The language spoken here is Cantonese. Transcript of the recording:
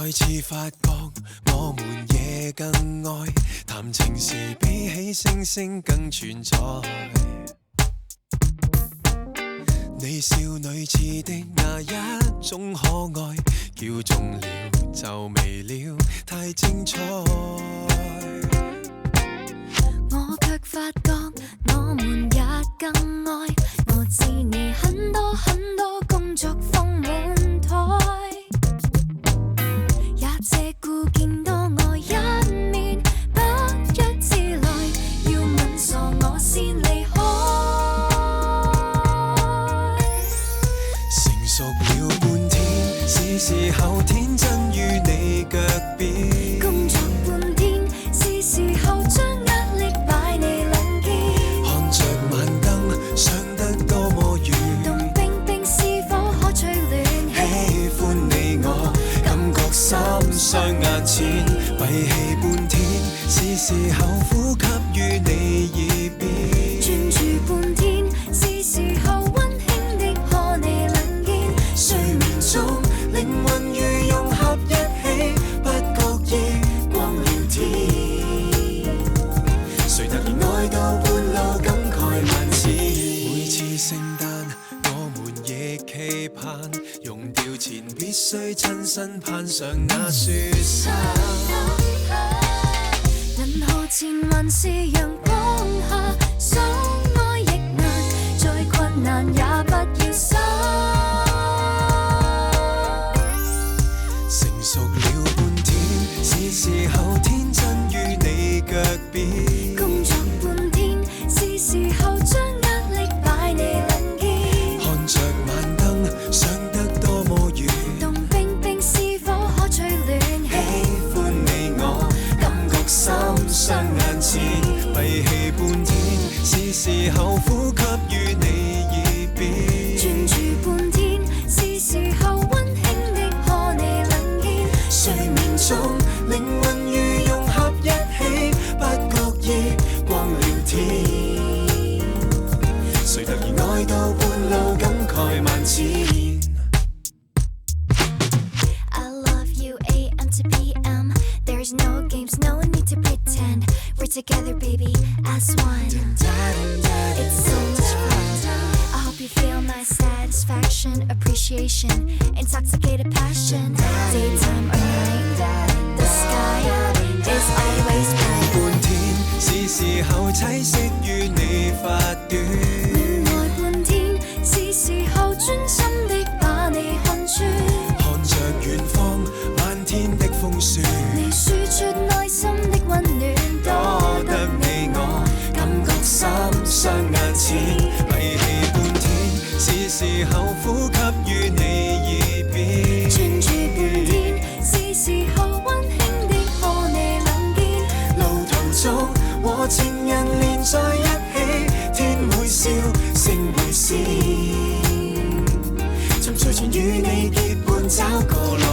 再次發覺我們也更愛，談情時比起星星更存在。你少女似的那一種可愛，叫中了就微了，太精彩。我卻發覺我們也更愛，我知你很多很多工作放滿台，也借故見多我一面，不約自來，要吻傻我先離開。成熟了半天，是時候天真於你腳邊。工作半天，是時候將壓力擺你冷肩。看着晚燈，想得多麼遠。凍冰冰是否可取暖？喜歡你我，感覺心傷眼前，閉氣半天，是時候呼吸於你耳邊。專注半天，是時候溫馨的可你冷肩。睡眠中靈魂如融合一起，不覺意光了天。誰突然愛到半路感慨萬次。每次聖誕我們亦期盼，溶掉前必須親身攀上那雪山。銀河前還是陽光下，相愛亦難，再困難也不要散。成熟了半天，是時候天真於你腳邊。工作半天，是時候將壓力擺你冷肩。看着晚燈，想得多麼遠。凍冰冰是否可取暖？喜歡你我，感覺心傷眼前，閉氣半天，是時候呼吸於你耳邊。專注半天，是時候溫馨的可你冷肩。睡眠中靈魂如融合一起，不覺意光了天。誰突然愛到半路感慨萬千。I love you AM to PM. There's no games, no need to pretend. We're together, baby, as one. It's so much fun. I hope you feel my satisfaction, appreciation, intoxicated passion. Daytime or night, the sky is always bright. 半天，是時候棲息於你發端。戀愛半天，是時候專心的把你看穿。看着遠方漫天的風雪，你輸出內心的溫暖，多得你我，感覺心傷眼前，閉氣半天，是時候呼吸於你耳邊。專注半天，是時候溫馨的可你冷肩。路途中和情人連在一起，天會笑，星會閃，沉睡前與你結伴找個樂